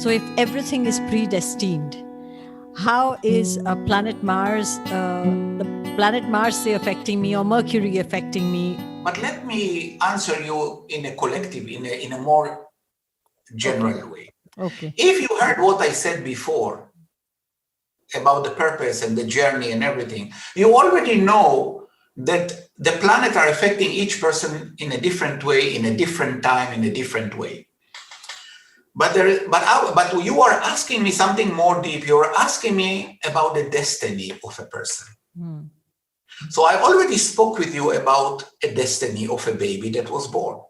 So if everything is predestined, how is planet Mars, the planet Mars, say, affecting me, or Mercury affecting me? But let me answer you in a collective, in a more general way. Okay. If you heard what I said before about the purpose and the journey and everything, you already know that the planets are affecting each person in a different way, in a different time, in a different way. But you are asking me something more deep. You're asking me about the destiny of a person. So I already spoke with you about a destiny of a baby that was born.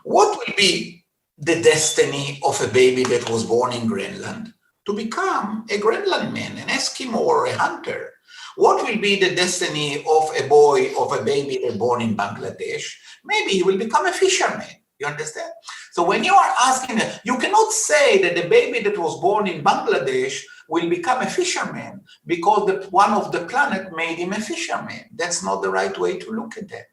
What will be the destiny of a baby that was born in Greenland? To become a Greenland man, an Eskimo or a hunter. What will be the destiny of a boy, of a baby that born in Bangladesh? Maybe he will become a fisherman. You understand? So when you are asking, you cannot say that the baby that was born in Bangladesh will become a fisherman because one of the planet made him a fisherman. That's not the right way to look at that.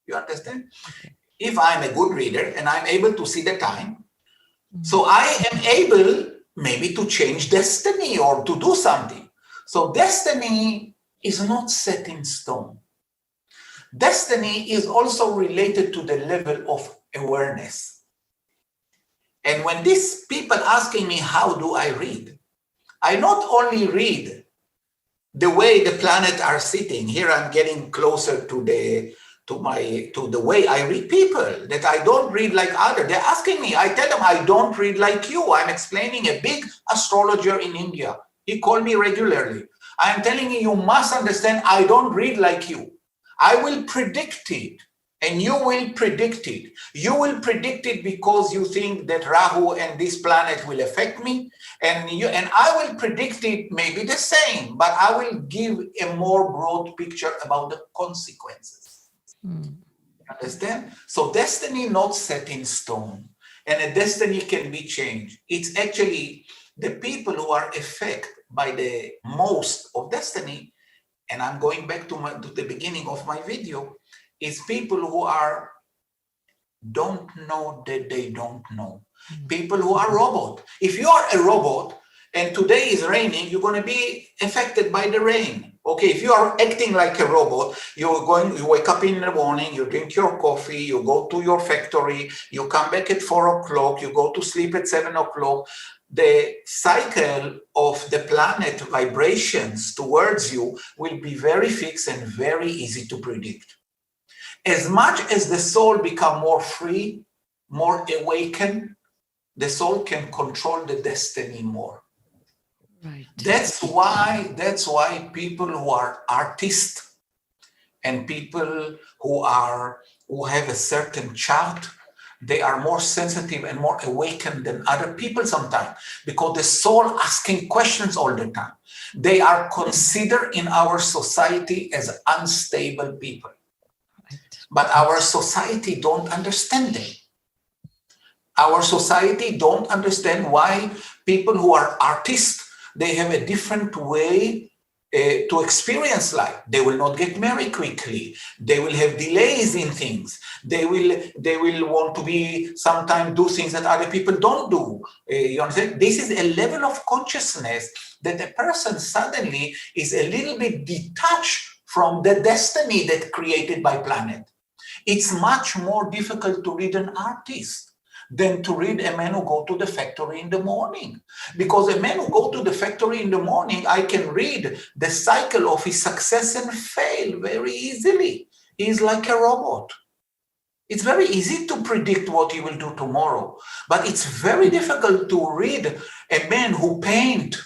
You understand? Okay. If I'm a good reader and I'm able to see the time, so I am able maybe to change destiny or to do something. So destiny is not set in stone. Destiny is also related to the level of awareness. And when these people asking me, how do I read? I not only read the way the planets are sitting. Here I'm getting closer to the way I read people, that I don't read like others. They're asking me, I tell them I don't read like you. I'm explaining a big astrologer in India. He called me regularly. I'm telling you, you must understand, I don't read like you. I will predict it, and you will predict it. You will predict it because you think that Rahu and this planet will affect me, and I will predict it maybe the same, but I will give a more broad picture about the consequences. Understand? So destiny not set in stone, and a destiny can be changed. It's actually the people who are affected by the most of destiny. And I'm going back to the beginning of my video, is people who don't know that they don't know. People who are robot. If you are a robot and today is raining, you're going to be affected by the rain. Okay, if you are acting like a robot, you wake up in the morning, you drink your coffee, you go to your factory, you come back at 4 o'clock, you go to sleep at 7 o'clock. The cycle of the planet vibrations towards you will be very fixed and very easy to predict. As much as the soul become more free, more awakened, the soul can control the destiny more. Right. That's why people who are artists and people who have a certain chart, they are more sensitive and more awakened than other people sometimes, because the soul asking questions all the time. They are considered in our society as unstable people. Right. But our society don't understand them. Our society don't understand why people who are artists, they have a different way to experience life. They will not get married quickly. They will have delays in things. They will want to be sometimes do things that other people don't do. You understand? This is a level of consciousness that a person suddenly is a little bit detached from the destiny that created by planet. It's much more difficult to read an artist than to read a man who go to the factory in the morning. Because a man who go to the factory in the morning, I can read the cycle of his success and fail very easily. He's like a robot. It's very easy to predict what he will do tomorrow, but it's very difficult to read a man who paint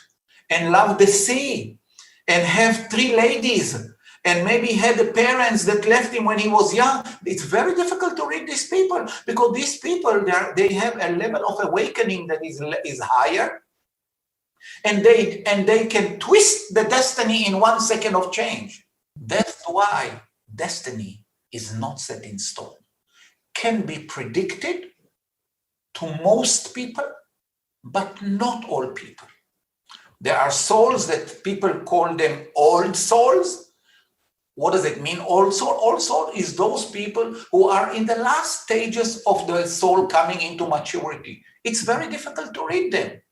and love the sea and have 3 ladies and maybe had the parents that left him when he was young. It's very difficult to read these people, because these people, they have a level of awakening that is higher, and they can twist the destiny in 1 second of change. That's why destiny is not set in stone. Can be predicted to most people, but not all people. There are souls that people call them old souls. What does it mean, old soul? Old soul is those people who are in the last stages of the soul coming into maturity. It's very difficult to read them.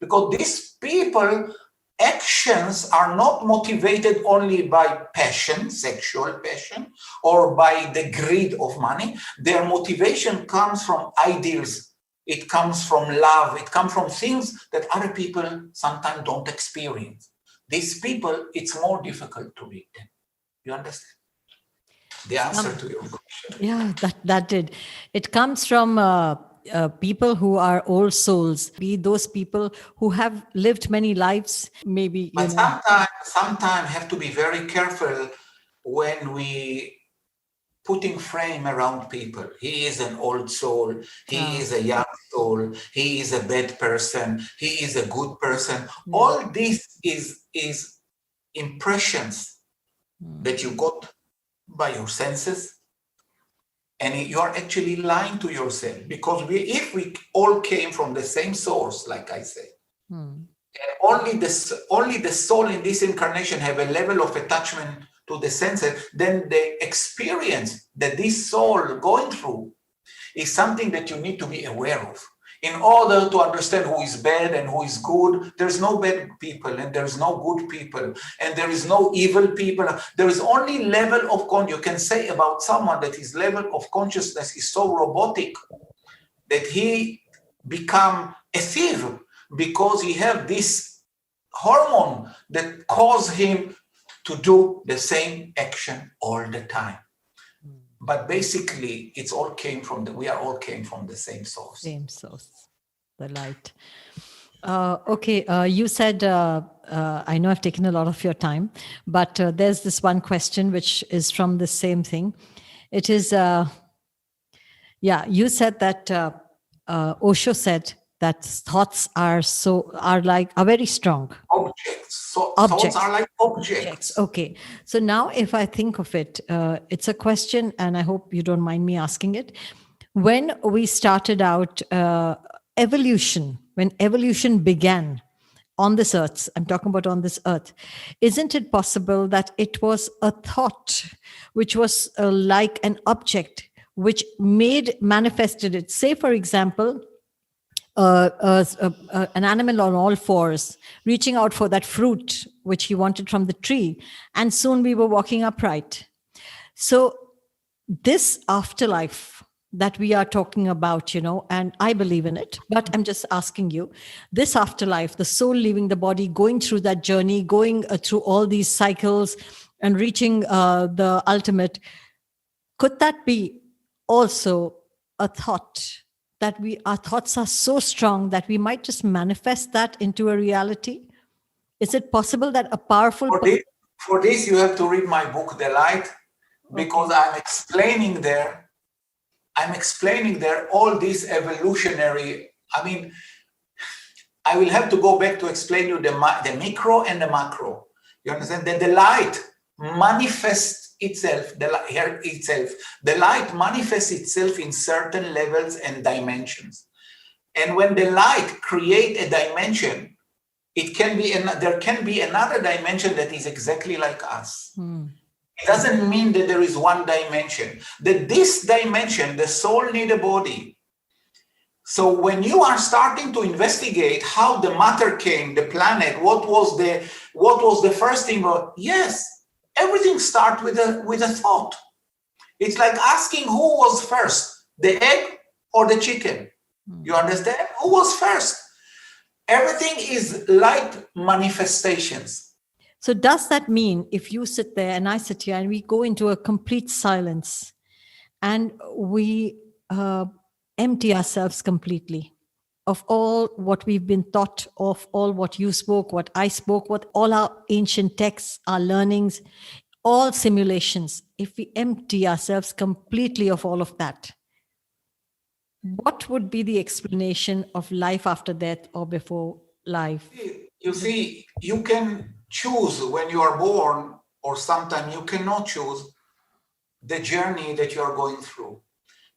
because these people actions are not motivated only by passion, sexual passion, or by the greed of money. Their motivation comes from ideals. It comes from love. It comes from things that other people sometimes don't experience. These people, it's more difficult to read them. You understand? The answer to your question. Yeah, that did. It comes from people who are old souls, be those people who have lived many lives, maybe, But sometimes have to be very careful when we putting frame around people. He is an old soul. He is a young soul. He is a bad person. He is a good person. All this is impressions that you got by your senses, and you are actually lying to yourself, because if we all came from the same source, like I say, and only the soul in this incarnation have a level of attachment to the senses, then the experience that this soul going through is something that you need to be aware of. In order to understand who is bad and who is good, there's no bad people and there's no good people and there is no evil people. There is only level of you can say about someone that his level of consciousness is so robotic that he become a thief because he have this hormone that cause him to do the same action all the time. But basically, we all came from the same source. Same source, the light. Okay, you said, I know I've taken a lot of your time, but there's this one question which is from the same thing. It is, you said that Osho said that thoughts are very strong. Objects. Thoughts are like objects. Okay. So now if I think of it, it's a question, and I hope you don't mind me asking it. When we started out evolution, when evolution began on this earth, I'm talking about on this earth, isn't it possible that it was a thought which was like an object which manifested it? Say, for example, an animal on all fours reaching out for that fruit which he wanted from the tree, and soon we were walking upright. So this afterlife that we are talking about, and I believe in it, but I'm just asking you, this afterlife, the soul leaving the body, going through that journey, going through all these cycles and reaching the ultimate, could that be also a thought? That our thoughts are so strong that we might just manifest that into a reality? Is it possible that a powerful... For this, you have to read my book, The Light, because I'm explaining there all this evolutionary... I will have to go back to explain you the micro and the macro. You understand? That the light manifests itself, the light manifests itself in certain levels and dimensions. And when the light creates a dimension, there can be another dimension that is exactly like us. It doesn't mean that there is one dimension. That this dimension, the soul needs a body. So when you are starting to investigate how the matter came, the planet, what was the first thing? Yes. Everything starts with a thought. It's like asking who was first, the egg or the chicken. You understand? Who was first? Everything is light manifestations. So does that mean if you sit there and I sit here and we go into a complete silence and we empty ourselves completely of all what we've been taught, of all what you spoke, what I spoke, what all our ancient texts, our learnings, all simulations, if we empty ourselves completely of all of that, what would be the explanation of life after death or before life? You see, you can choose when you are born, or sometimes you cannot choose the journey that you are going through.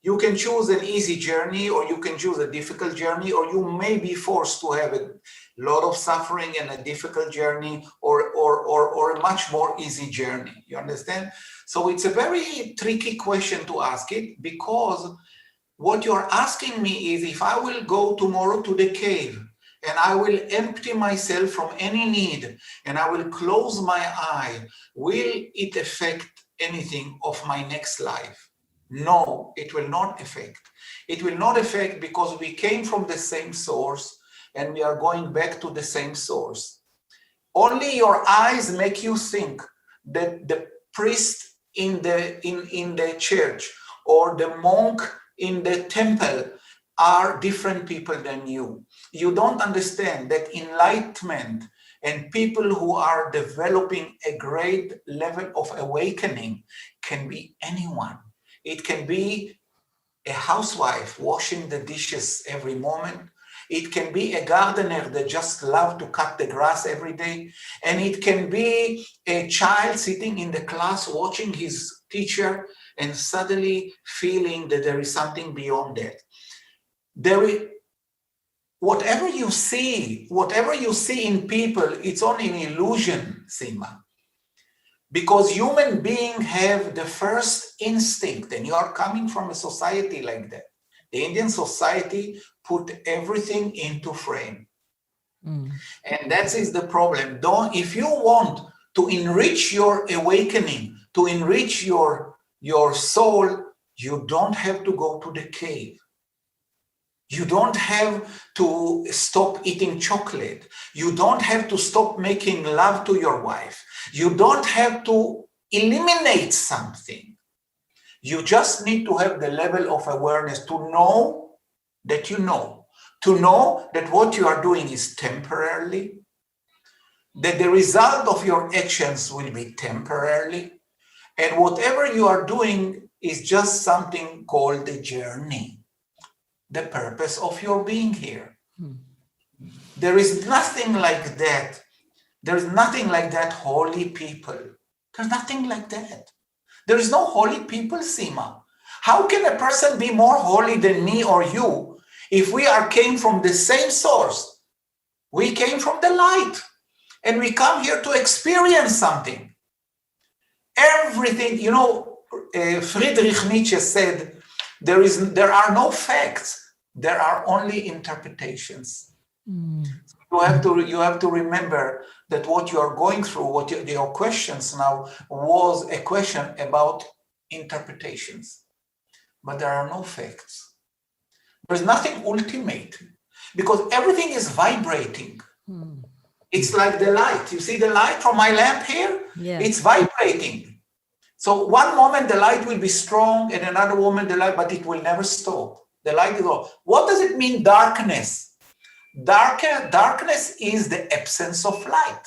You can choose an easy journey, or you can choose a difficult journey, or you may be forced to have a lot of suffering and a difficult journey, or a much more easy journey. You understand? So it's a very tricky question to ask it, because what you're asking me is, if I will go tomorrow to the cave and I will empty myself from any need, and I will close my eye, will it affect anything of my next life? No, it will not affect. It will not affect because we came from the same source and we are going back to the same source. Only your eyes make you think that the priest in the church or the monk in the temple are different people than you. You don't understand that enlightenment and people who are developing a great level of awakening can be anyone. It can be a housewife washing the dishes every moment. It can be a gardener that just loves to cut the grass every day. And it can be a child sitting in the class watching his teacher and suddenly feeling that there is something beyond that. Whatever you see in people, it's only an illusion, Sima. Because human beings have the first instinct, and you are coming from a society like that. The Indian society put everything into frame. And that is the problem. If you want to enrich your awakening, to enrich your soul, you don't have to go to the cave. You don't have to stop eating chocolate. You don't have to stop making love to your wife. You don't have to eliminate something. You just need to have the level of awareness to know that you know, to know that what you are doing is temporarily, that the result of your actions will be temporarily, and whatever you are doing is just something called the journey. The purpose of your being here. There is nothing like that. There's nothing like that, holy people. There's nothing like that. There is no holy people, Sima. How can a person be more holy than me or you if we came from the same source? We came from the light and we come here to experience something. Everything, Friedrich Nietzsche said, there are no facts. There are only interpretations. You have to remember that what you are going through, your questions now was a question about interpretations. But there are no facts. There's nothing ultimate because everything is vibrating. It's like the light. You see the light from my lamp here? Yeah. It's vibrating. So one moment the light will be strong and another moment the light, but it will never stop. The light is off. What does it mean, darkness? Darkness is the absence of light.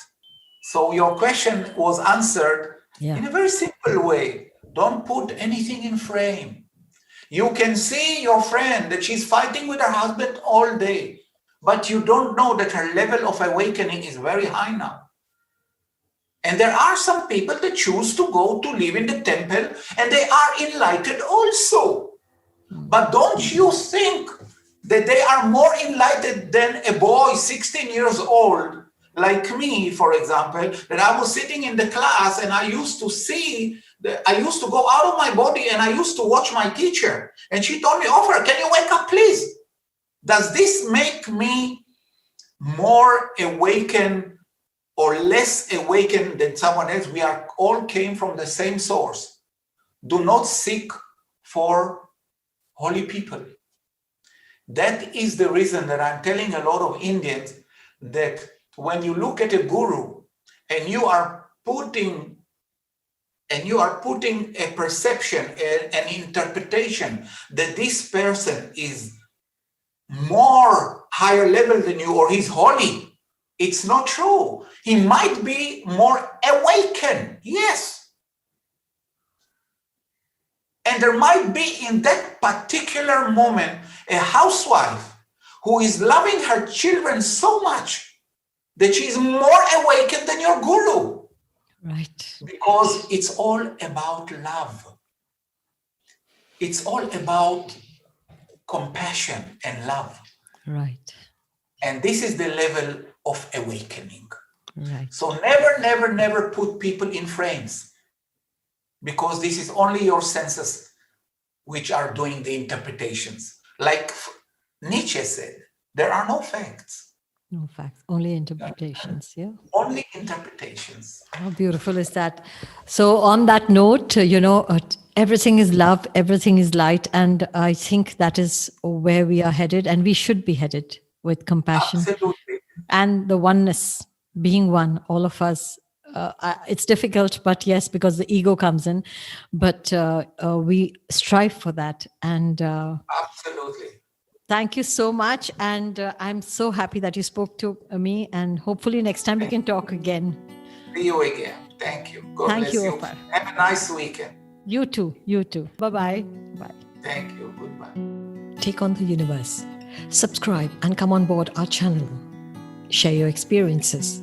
So your question was answered in a very simple way. Don't put anything in frame. You can see your friend that she's fighting with her husband all day, but you don't know that her level of awakening is very high now. And there are some people that choose to go to live in the temple and they are enlightened also. But don't you think that they are more enlightened than a boy 16 years old, like me, for example, that I was sitting in the class and I used to go out of my body and I used to watch my teacher. And she told me, Ofer, can you wake up, please? Does this make me more awakened or less awakened than someone else? We all came from the same source. Do not seek for holy people. That is the reason that I'm telling a lot of Indians that when you look at a guru and you are putting a perception, an interpretation that this person is more higher level than you or he's holy, it's not true. He might be more awakened, yes. And there might be in that particular moment a housewife who is loving her children so much that she is more awakened than your guru. Right. Because it's all about love. It's all about compassion and love. Right. And this is the level of awakening. Right. So never put people in frames, because this is only your senses which are doing the interpretations. Like Nietzsche said, there are no facts. No facts, only interpretations. Yeah. Only interpretations. How beautiful is that? So, on that note, everything is love, everything is light. And I think that is where we are headed, and we should be headed with compassion Absolutely. and the oneness, being one, all of us. It's difficult, but yes, because the ego comes in, but we strive for that. And Absolutely. thank you so much. And I'm so happy that you spoke to me. And hopefully, next time we can talk again. See you again. Thank you. God Thank bless you, you. Ofer. Have a nice weekend. You too. You too. Bye-bye. Bye. Thank you. Goodbye. Take on the universe. Subscribe and come on board our channel. Share your experiences.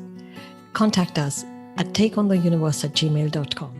Contact us at takeontheuniverse@gmail.com.